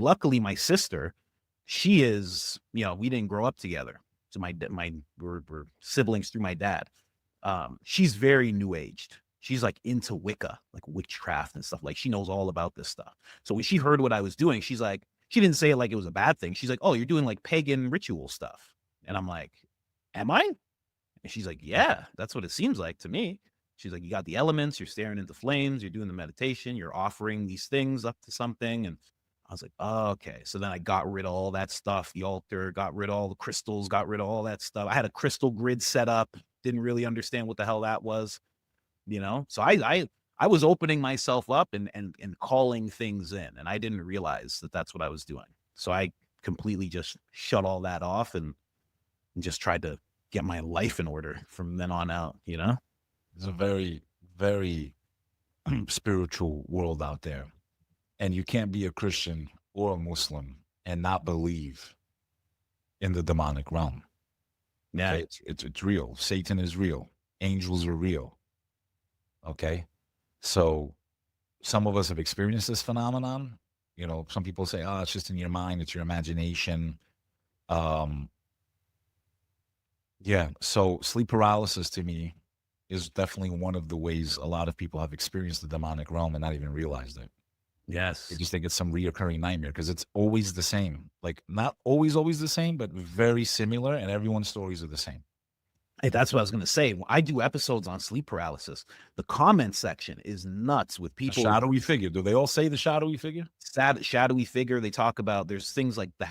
luckily my sister, she is, we didn't grow up together. So we're siblings through my dad. She's very new aged. She's like into Wicca, like witchcraft and stuff. Like she knows all about this stuff. So when she heard what I was doing, she's like, she didn't say it like it was a bad thing. She's like, "Oh, you're doing like pagan ritual stuff." And I'm like, "Am I?" And she's like, "Yeah, that's what it seems like to me." She's like, "You got the elements, you're staring into flames, you're doing the meditation, you're offering these things up to something." And I was like, "Oh, okay." So then I got rid of all that stuff, the altar, got rid of all the crystals, got rid of all that stuff. I had a crystal grid set up, didn't really understand what the hell that was, So I was opening myself up and calling things in, and I didn't realize that that's what I was doing. So I completely just shut all that off and just tried to get my life in order from then on out. It's a very, very spiritual world out there. And you can't be a Christian or a Muslim and not believe in the demonic realm. Yeah. Okay. It's real. Satan is real. Angels are real. Okay. So some of us have experienced this phenomenon. Some people say, "Oh, it's just in your mind. It's your imagination." Um, yeah. So sleep paralysis to me is definitely one of the ways a lot of people have experienced the demonic realm and not even realized it. They Yes. just think it's some reoccurring nightmare because it's always the same. Like not always the same, but very similar, and everyone's stories are the same. Hey, that's what I was gonna say. When I do episodes on sleep paralysis, the comment section is nuts with A people. shadowy figure. Do they all say the shadowy figure? Sad, shadowy figure. They talk about there's things like the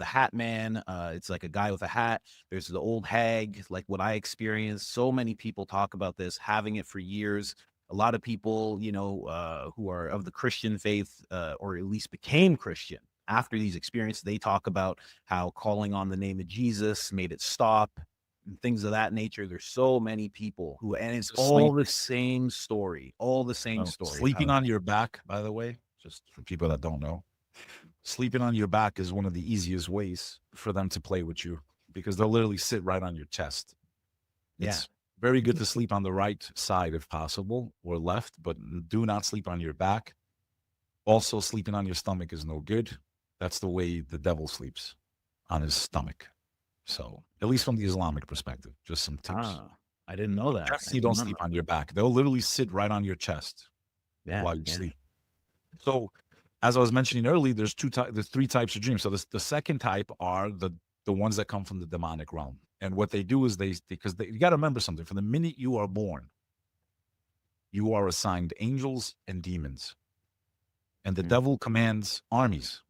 Hat Man. It's like a guy with a hat. There's the old hag, like what I experienced. So many people talk about this, having it for years. A lot of people, who are of the Christian faith, or at least became Christian after these experiences, they talk about how calling on the name of Jesus made it stop and things of that nature. There's so many people who, and it's So all the same story, all the same story. sleeping on your back, by the way, just for people that don't know, sleeping on your back is one of the easiest ways for them to play with you because they'll literally sit right on your chest. Yeah. It's very good to sleep on the right side if possible or left, but do not sleep on your back. Also, sleeping on your stomach is no good. That's the way the devil sleeps, on his stomach. So, at least from the Islamic perspective, just some tips. I didn't know that. I You did don't not know. sleep on your back. They'll literally sit right on your chest Yeah, while you yeah. sleep. So, as I was mentioning earlier, there's three types of dreams. So, the second type are the ones that come from the demonic realm. And what they do is you got to remember something. From the minute you are born, you are assigned angels and demons. And the Mm. devil commands armies.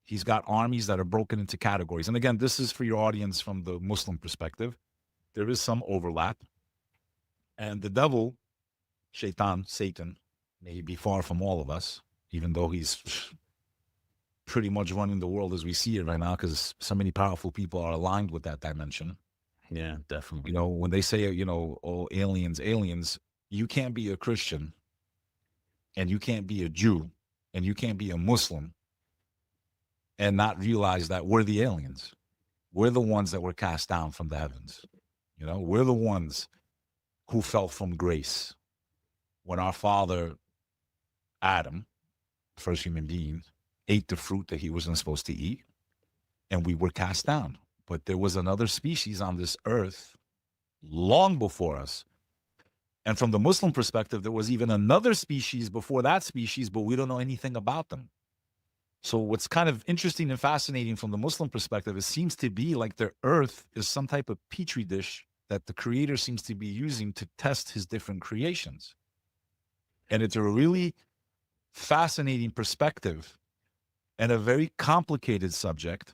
He's got armies that are broken into categories. And again, this is for your audience from the Muslim perspective. There is some overlap. And the devil, Satan, may be far from all of us, even though he's pretty much running the world as we see it right now, because so many powerful people are aligned with that dimension. Yeah, definitely. When they say, oh, aliens, you can't be a Christian and you can't be a Jew and you can't be a Muslim and not realize that we're the aliens. We're the ones that were cast down from the heavens. We're the ones who fell from grace when our father, Adam, first human being, ate the fruit that he wasn't supposed to eat, and we were cast down. But there was another species on this earth long before us. And from the Muslim perspective, there was even another species before that species, but we don't know anything about them. So what's kind of interesting and fascinating from the Muslim perspective, it seems to be like the earth is some type of petri dish that the creator seems to be using to test his different creations. And it's a really fascinating perspective and a very complicated subject